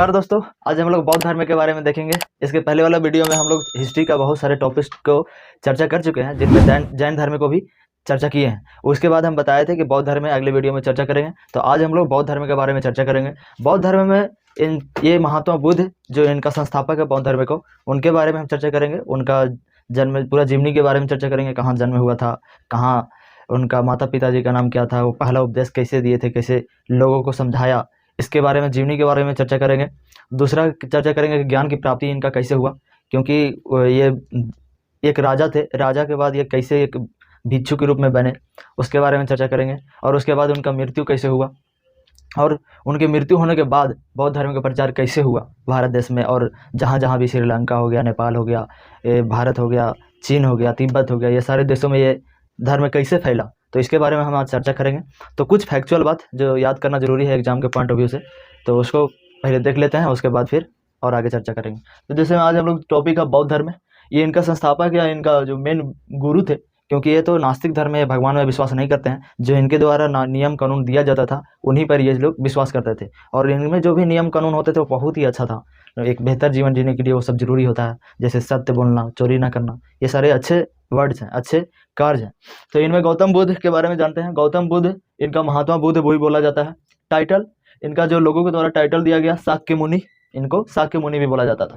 नमस्कार दोस्तों, आज हम लोग बौद्ध धर्म के बारे में देखेंगे। इसके पहले वाला वीडियो में हम लोग हिस्ट्री का बहुत सारे टॉपिक्स को चर्चा कर चुके हैं, जिनमें जैन धर्म को भी चर्चा किए हैं। उसके बाद हम बताए थे कि बौद्ध धर्म में अगले वीडियो में चर्चा करेंगे। तो आज हम लोग बौद्ध धर्म के बारे में चर्चा करेंगे। बौद्ध धर्म में ये महात्मा बुद्ध जो इनका संस्थापक है बौद्ध धर्म को, उनके बारे में हम चर्चा करेंगे। उनका जन्म, पूरा जीवनी के बारे में चर्चा करेंगे, कहाँ जन्म हुआ था, कहाँ उनका माता पिताजी का नाम क्या था, वो पहला उपदेश कैसे दिए थे, कैसे लोगों को समझाया, इसके बारे में, जीवनी के बारे में चर्चा करेंगे। दूसरा चर्चा करेंगे कि ज्ञान की प्राप्ति इनका कैसे हुआ, क्योंकि ये एक राजा थे, राजा के बाद ये कैसे एक भिक्षु के रूप में बने, उसके बारे में चर्चा करेंगे। और उसके बाद उनका मृत्यु कैसे हुआ, और उनके मृत्यु होने के बाद बौद्ध धर्म का प्रचार कैसे हुआ भारत देश में, और जहाँ जहाँ भी, श्रीलंका हो गया, नेपाल हो गया, भारत हो गया, चीन हो गया, तिब्बत हो गया, ये सारे देशों में ये धर्म कैसे फैला, तो इसके बारे में हम आज चर्चा करेंगे। तो कुछ फैक्चुअल बात जो याद करना जरूरी है एग्जाम के पॉइंट ऑफ व्यू से, तो उसको पहले देख लेते हैं, उसके बाद फिर और आगे चर्चा करेंगे। तो जैसे आज हम लोग टॉपिक है बौद्ध धर्म, ये इनका संस्थापक या इनका जो मेन गुरु थे, क्योंकि ये तो नास्तिक धर्म है, भगवान में विश्वास नहीं करते हैं। जो इनके द्वारा नियम कानून दिया जाता था उन्हीं पर ये लोग विश्वास करते थे, और इनमें जो भी नियम कानून होते थे वो बहुत ही अच्छा था। एक बेहतर जीवन जीने के लिए वो सब जरूरी होता है, जैसे सत्य बोलना, चोरी ना करना, ये सारे अच्छे वर्ड्स हैं, अच्छे कार्य हैं। तो इनमें गौतम बुद्ध के बारे में जानते हैं। गौतम बुद्ध, इनका महात्मा बुद्ध वही बोला जाता है। टाइटल इनका जो लोगों के द्वारा टाइटल दिया गया, शाक्य मुनि, इनको शाक्य मुनि भी बोला जाता था।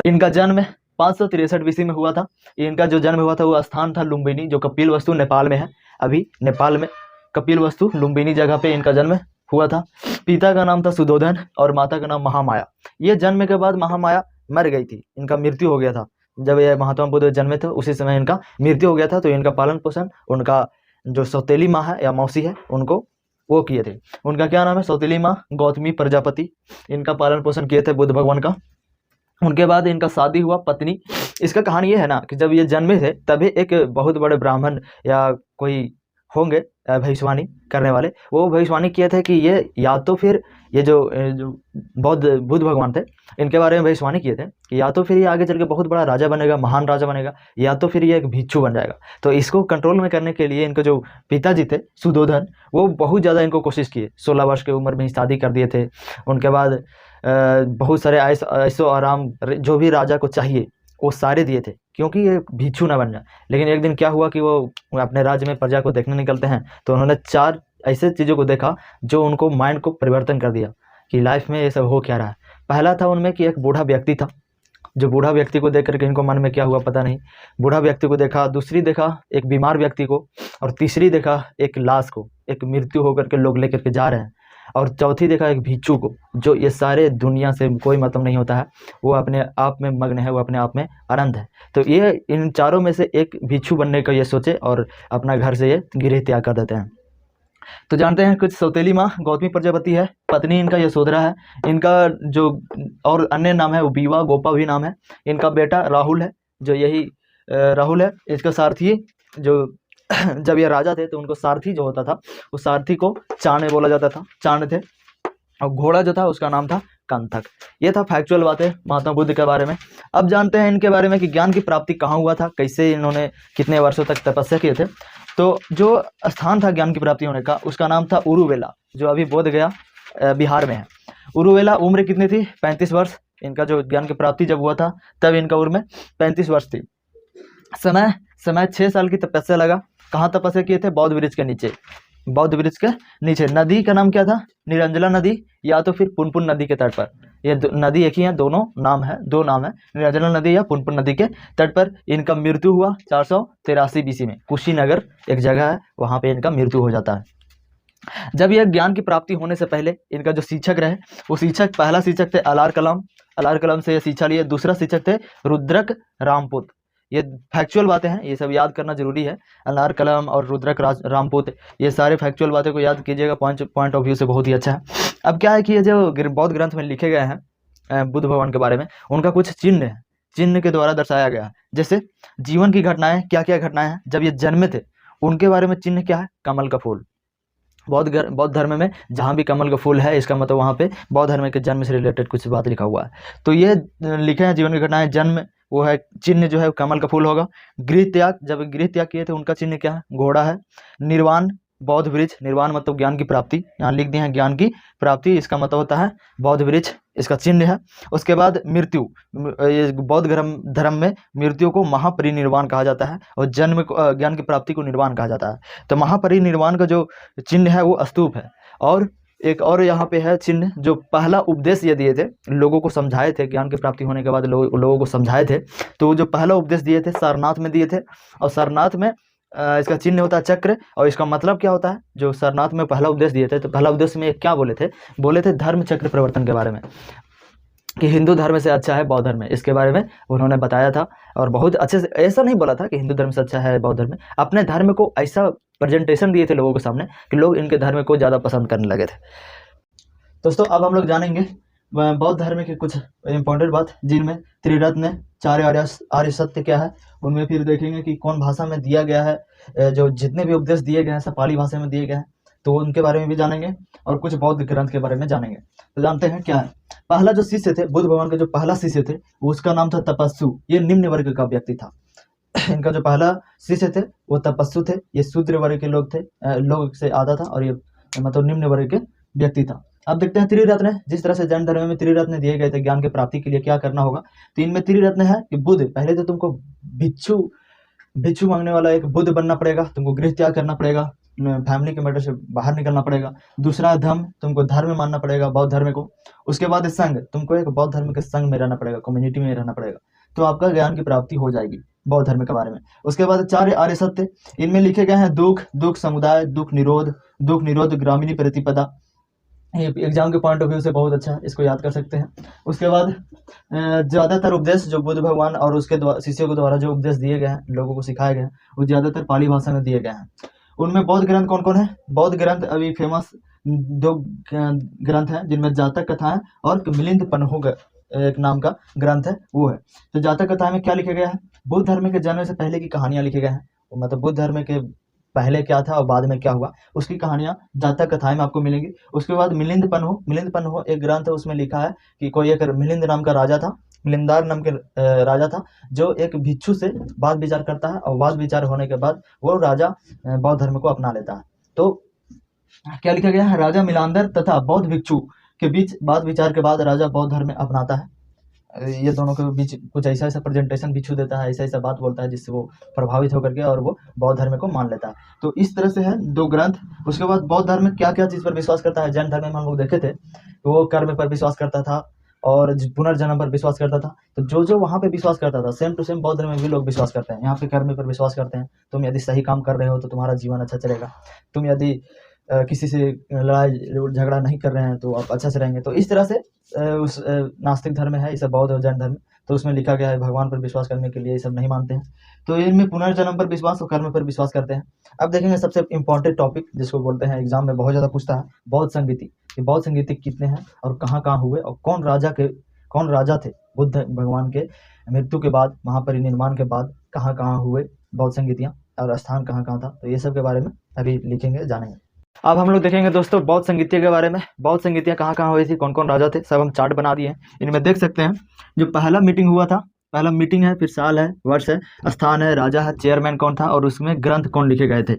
इनका जन्म 563 BC में हुआ था। इनका जो जन्म हुआ था वो स्थान था लुम्बिनी, जो कपिलवस्तु नेपाल में है। अभी नेपाल में कपिलवस्तु लुम्बिनी जगह पे इनका जन्म हुआ था। पिता का नाम था सुधोधन और माता का नाम महामाया। ये जन्म के बाद महामाया मर गई थी, इनका मृत्यु हो गया था। जब ये महात्मा बुद्ध जन्मे थे उसी समय इनका मृत्यु हो गया था। तो इनका पालन पोषण उनका जो सौतेली माँ है या मौसी है, उनको वो किए थे। उनका क्या नाम है? सौतेली माँ गौतमी प्रजापति, इनका पालन पोषण किए थे बुद्ध भगवान का। उनके बाद इनका शादी हुआ, पत्नी। इसका कहानी ये है ना कि जब ये जन्मे थे तभी एक बहुत बड़े ब्राह्मण या कोई होंगे भविष्यवाणी करने वाले, वो भविष्यवाणी किए थे कि ये या तो फिर ये जो बुद्ध भगवान थे, इनके बारे में भविष्यवाणी किए थे कि या तो फिर ये आगे चल के बहुत बड़ा राजा बनेगा, महान राजा बनेगा, या तो फिर ये एक भिक्षु बन जाएगा। तो इसको कंट्रोल में करने के लिए इनके जो पिताजी थे सुधोधन, वो बहुत ज़्यादा इनको कोशिश किए। 16 वर्ष की उम्र में ही शादी कर दिए थे। उनके बाद बहुत सारे ऐसो आराम जो भी राजा को चाहिए वो सारे दिए थे, क्योंकि ये भिक्षु ना बन जाए। लेकिन एक दिन क्या हुआ कि वो अपने राज्य में प्रजा को देखने निकलते हैं, तो उन्होंने 4 ऐसे चीज़ों को देखा जो उनको माइंड को परिवर्तन कर दिया कि लाइफ में ये सब हो क्या रहा है। पहला था उनमें कि एक बूढ़ा व्यक्ति था, जो बूढ़ा व्यक्ति को देख करके इनको मन में क्या हुआ पता नहीं, बूढ़ा व्यक्ति को देखा। दूसरी देखा एक बीमार व्यक्ति को, और तीसरी देखा एक लाश को, एक मृत्यु होकर के लोग लेकर के जा रहे हैं। और चौथी देखा एक भिक्षु को, जो ये सारे दुनिया से कोई मतलब नहीं होता है, वो अपने आप में मग्न है, वो अपने आप में आनंद है। तो ये इन चारों में से एक भिक्षु बनने का ये सोचे और अपना घर से ये गृह त्याग कर देते हैं। तो जानते हैं कुछ। सौतेली माँ गौतमी प्रजापति है, पत्नी इनका यशोधरा है। इनका जो और अन्य नाम है वो बीवा गोपा भी नाम है। इनका बेटा राहुल है, जो यही राहुल है। इसका सारथी जो जब ये राजा थे तो उनको सारथी जो होता था, उस सारथी को चाण बोला जाता था, चाण थे। और घोड़ा जो था उसका नाम था कंथक। ये था फैक्चुअल बातें महात्मा बुद्ध के बारे में। अब जानते हैं इनके बारे में कि ज्ञान की प्राप्ति कहाँ हुआ था, कैसे इन्होंने कितने वर्षों तक तपस्या किए थे। तो जो स्थान था ज्ञान की प्राप्ति होने का, उसका नाम था उरुवेला, जो अभी बोध गया बिहार में है। उरुवेला। उम्र कितनी थी? 35 वर्ष। इनका जो ज्ञान की प्राप्ति जब हुआ था तब इनका उम्र 35 वर्ष थी। समय 6 साल की तपस्या लगा। कहाँ तपस्या किए थे? बौद्ध वृक्ष के नीचे। बौद्ध वृक्ष के नीचे। नदी का नाम क्या था? निरंजला नदी या तो फिर पुनपुन नदी के तट पर। ये नदी एक ही है, दोनों नाम है, 2 नाम है, निरंजला नदी या पुनपुन नदी के तट पर इनका मृत्यु हुआ 483 BC में। कुशीनगर एक जगह है, वहाँ पे इनका मृत्यु हो जाता है। जब यह ज्ञान की प्राप्ति होने से पहले इनका जो शिक्षक रहे, वो शिक्षक, पहला शिक्षक थे अलार कलाम। अलार कलाम से ये शिक्षा लिए। दूसरा शिक्षक थे रुद्रक रामपुत। ये फैक्चुअल बातें हैं, ये सब याद करना जरूरी है। अलार कलाम और रुद्रक रामपुत, ये सारे फैक्चुअल बातें को याद कीजिएगा, पॉइंट ऑफ व्यू से बहुत ही अच्छा है। अब क्या है कि ये जो बौद्ध ग्रंथ में लिखे गए हैं बुद्ध भगवान के बारे में, उनका कुछ चिन्ह है, चिन्ह के द्वारा दर्शाया गया है। जैसे जीवन की घटनाएं, क्या क्या घटनाएं हैं जब ये जन्मे थे, उनके बारे में चिन्ह क्या है? कमल का फूल। बौद्ध धर्म में जहाँ भी कमल का फूल है, इसका मतलब वहाँ पे बौद्ध धर्म के जन्म से रिलेटेड कुछ बात लिखा हुआ है। तो ये लिखे हैं जीवन की घटनाएं, जन्म, वो है चिन्ह जो है कमल का फूल होगा। गृह त्याग, जब गृह त्याग किए थे उनका चिन्ह क्या है? घोड़ा है। निर्वाण, बौद्ध वृक्ष, निर्वाण मतलब ज्ञान की प्राप्ति, यहाँ लिख दिए हैं ज्ञान की प्राप्ति, इसका मतलब होता है बौद्ध वृक्ष, इसका चिन्ह है। उसके बाद मृत्यु, ये बौद्ध धर्म में मृत्यु को महापरिनिर्वाण कहा जाता है और जन्म ज्ञान की प्राप्ति को निर्वाण कहा जाता है। तो महापरिनिर्वाण का जो चिन्ह है वो स्तूप है। और एक और यहाँ पे है चिन्ह, जो पहला उपदेश ये दिए थे, लोगों को समझाए थे, ज्ञान की प्राप्ति होने के बाद लोगों को समझाए थे। तो जो पहला उपदेश दिए थे सारनाथ में दिए थे, और सारनाथ में इसका चिन्ह होता है चक्र। और इसका मतलब क्या होता है, जो सारनाथ में पहला उपदेश दिए थे, तो पहला उपदेश में क्या बोले थे धर्म चक्र प्रवर्तन के बारे में, कि हिंदू धर्म से अच्छा है बौद्ध धर्म है, इसके बारे में उन्होंने बताया था। और बहुत अच्छे से, ऐसा नहीं बोला था कि हिंदू धर्म से अच्छा है बौद्ध धर्म, अपने धर्म को ऐसा प्रेजेंटेशन दिए थे लोगों के सामने कि लोग इनके धर्म को ज़्यादा पसंद करने लगे थे। दोस्तों अब हम लोग जानेंगे बौद्ध धर्म की कुछ इंपॉर्टेंट बात, जिनमें त्रिरत्न, चार आर्य सत्य क्या है, उनमें फिर देखेंगे कि कौन भाषा में दिया गया है, जो जितने भी उपदेश दिए गए हैं सब पाली भाषा में दिए गए हैं, तो उनके बारे में भी जानेंगे। और कुछ बौद्ध ग्रंथ के बारे में जानेंगे। तो जानते हैं क्या है। पहला जो शिष्य थे, बुद्ध भगवान के जो पहला शिष्य थे, उसका नाम था तपस्सु। ये निम्न वर्ग का व्यक्ति था। इनका जो पहला शिष्य थे वो तपस्सु थे। ये शूद्र वर्ग के लोग थे, लोग से आता था, और ये मतलब निम्न वर्ग के व्यक्ति था। अब देखते हैं त्रिरत्न, जिस तरह से जैन धर्म में त्रिरत्न दिए गए थे ज्ञान की प्राप्ति के लिए क्या करना होगा। तो इनमें त्रिरत्न है कि बुद्ध, पहले तो तुमको भिक्षु मांगने वाला एक बुद्ध बनना पड़ेगा, तुमको गृह त्याग करना पड़ेगा, फैमिली के मैटर से बाहर निकलना पड़ेगा। दूसरा धर्म, तुमको धर्म मानना पड़ेगा बौद्ध धर्म को। उसके बाद संघ, तुमको एक बौद्ध धर्म के संघ में रहना पड़ेगा, कम्युनिटी में रहना पड़ेगा, तो आपका ज्ञान की प्राप्ति हो जाएगी बौद्ध धर्म के बारे में। उसके बाद चार आर्य सत्य, इनमें लिखे गए हैं दुख समुदाय, दुख निरोध, ग्रामीणी प्रतिपदा। एग्जाम के पॉइंट ऑफ व्यू से बहुत अच्छा है, इसको याद कर सकते हैं। उसके बाद ज़्यादातर उपदेश जो बुद्ध भगवान और उसके शिष्यों के द्वारा जो उपदेश दिए गए हैं, लोगों को सिखाए गए हैं, वो ज़्यादातर पाली भाषा में दिए गए हैं। उनमें बौद्ध ग्रंथ कौन कौन है? बौद्ध ग्रंथ अभी फेमस 2 ग्रंथ हैं, जिनमें जातक कथाएं और मिलिंद पन्हो एक नाम का ग्रंथ है, वो है। तो जातक कथाएं में क्या लिखा गया है? बुद्ध धर्म के जन्म से पहले की कहानियां लिखी गई हैं, मतलब बुद्ध धर्म के पहले क्या था और बाद में क्या हुआ, उसकी कहानियां जातक कथाएं में आपको मिलेंगी। उसके बाद मिलिंद पन्हो एक ग्रंथ है, उसमें लिखा है कि कोई एक मिलिंद नाम का राजा था, मिलिंदार नाम के राजा था, जो एक भिक्षु से वाद विचार करता है, और वाद विचार होने के बाद वो राजा बौद्ध धर्म को अपना लेता है। तो क्या लिखा गया है? राजा मिलांदर तथा बौद्ध भिक्षु के बीच वाद विचार के बाद राजा बौद्ध धर्म में अपनाता है। ये दोनों के बीच कुछ ऐसा प्रेजेंटेशन भिक्षु देता है, ऐसा बात बोलता है, जिससे वो प्रभावित होकर के और वो बौद्ध धर्म को मान लेता है। तो इस तरह से है 2 ग्रंथ। उसके बाद बौद्ध धर्म में क्या क्या चीज़ पर विश्वास करता है? जैन धर्म में हम लोग देखे थे तो वो कर्म पर विश्वास करता था और पुनर्जन्म पर विश्वास करता था। तो जो वहाँ पे विश्वास करता था, सेम टू सेम बौद्ध धर्म में भी लोग विश्वास करते हैं। यहाँ पे कर्म पर विश्वास करते हैं, तुम यदि सही काम कर रहे हो तो तुम्हारा जीवन अच्छा चलेगा, तुम यदि किसी से लड़ाई झगड़ा नहीं कर रहे हैं तो आप अच्छा से रहेंगे। तो इस तरह से उस नास्तिक धर्म है, इसे बौद्ध और जैन धर्म, तो उसमें लिखा गया है भगवान पर विश्वास करने के लिए ये सब नहीं मानते हैं। तो इनमें पुनर्जन्म पर विश्वास और कर्म पर विश्वास करते हैं। अब देखेंगे सबसे इंपॉर्टेंट टॉपिक, जिसको बोलते हैं एग्जाम में बहुत ज़्यादा पूछता है, बौद्ध संगीति। ये बौद्ध संगीति कितने हैं और कहाँ कहाँ हुए, और कौन राजा थे बुद्ध भगवान के मृत्यु के बाद, महापरिनिर्वाण के बाद कहाँ कहाँ हुए बौद्ध संगीतियाँ, और स्थान कहाँ कहाँ था। तो ये सब के बारे में अभी लिखेंगे, जानेंगे। अब हम लोग देखेंगे दोस्तों बौद्ध संगीतियों के बारे में। बौद्ध संगीतियाँ कहाँ कहाँ हुई थी, कौन कौन राजा थे, सब हम चार्ट बना दिए हैं। इनमें देख सकते हैं जो पहला मीटिंग हुआ था, पहला मीटिंग है, फिर साल है, वर्ष है, स्थान है, राजा है, चेयरमैन कौन था, और उसमें ग्रंथ कौन लिखे गए थे।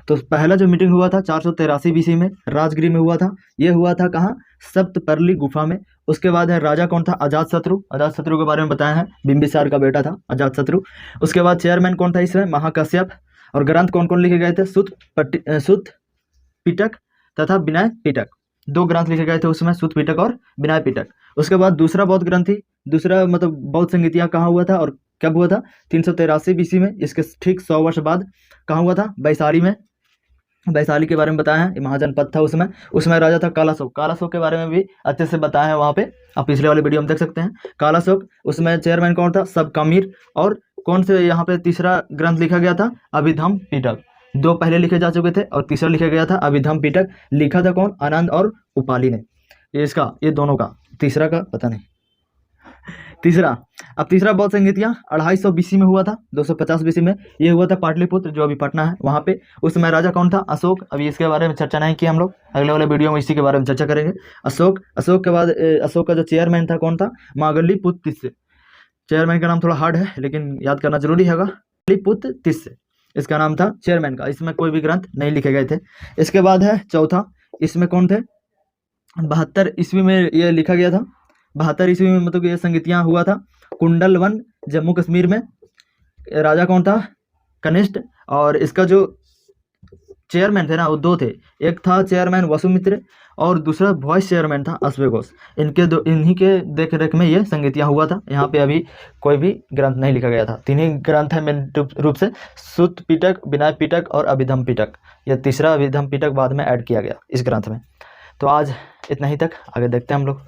तो पहला जो मीटिंग हुआ था 483 BC में राजगृह में हुआ था। ये हुआ था कहाँ? सप्तपर्ली गुफा में। उसके बाद है राजा कौन था? अजातशत्रु के बारे में बताया है, बिंबिसार का बेटा था अजातशत्रु। उसके बाद चेयरमैन कौन था इसमें? महाकश्यप। और ग्रंथ कौन कौन लिखे गए थे? सुत पिटक तथा विनय पिटक, 2 ग्रंथ लिखे गए थे उसमें, सुत पिटक और विनय पिटक। उसके बाद दूसरा बौद्ध ग्रंथ थी, दूसरा मतलब बौद्ध संगीतियाँ कहाँ हुआ था और कब हुआ था? 383 BC में। इसके ठीक 100 वर्ष बाद कहाँ हुआ था? वैशाली में। वैशाली के बारे में बताया है, ये महाजनपद था, उसमें राजा था कालाशोक। कालाशोक के बारे में भी अच्छे से बताया है वहाँ पे, आप पिछले वाले वीडियो में देख सकते हैं। कालाशोक, उसमें चेयरमैन कौन था? सबकमीर। और कौन से यहाँ पे तीसरा ग्रंथ लिखा गया था? अभिधम पिटक। 2 पहले लिखे जा चुके थे और तीसरा लिखा गया था अभिधम पिटक। लिखा था कौन? आनंद और उपाली ने। ये दोनों का, तीसरा का पता नहीं। तीसरा बौद्ध संगीतियाँ 250 BC में हुआ था, 250 BC में ये हुआ था पाटलिपुत्र, जो अभी पटना है वहाँ पे। उसमें राजा कौन था? अशोक। अभी इसके बारे में चर्चा नहीं की हम लोग, अगले वाले वीडियो में इसी के बारे में चर्चा करेंगे। अशोक के बाद अशोक का जो चेयरमैन था कौन था? मागल्लीपुत्र तिस्से। चेयरमैन का नाम थोड़ा हार्ड है लेकिन याद करना जरूरी है। मागल्लीपुत्र तिस्से, इसका नाम था चेयरमैन का। इसमें कोई भी ग्रंथ नहीं लिखे गए थे। इसके बाद है चौथा, इसमें कौन थे? 72 ईस्वी में ये लिखा गया था। 72 ईस्वी में मतलब ये संगीतियाँ हुआ था। कुंडल वन जम्मू कश्मीर में। राजा कौन था? कनिष्ठ। और इसका जो चेयरमैन थे ना वो दो थे, एक था चेयरमैन वसुमित्र और दूसरा वाइस चेयरमैन था अश्वघोष। इन्हीं के देख रेख में ये संगीतियाँ हुआ था। यहाँ पे अभी कोई भी ग्रंथ नहीं लिखा गया था। तीन ही ग्रंथ है मेन रूप से, सुत पिटक, विनय पिटक और अभिधम पिटक। यह तीसरा अभिधम पिटक बाद में ऐड किया गया इस ग्रंथ में। तो आज इतना ही तक, आगे देखते हैं हम लोग।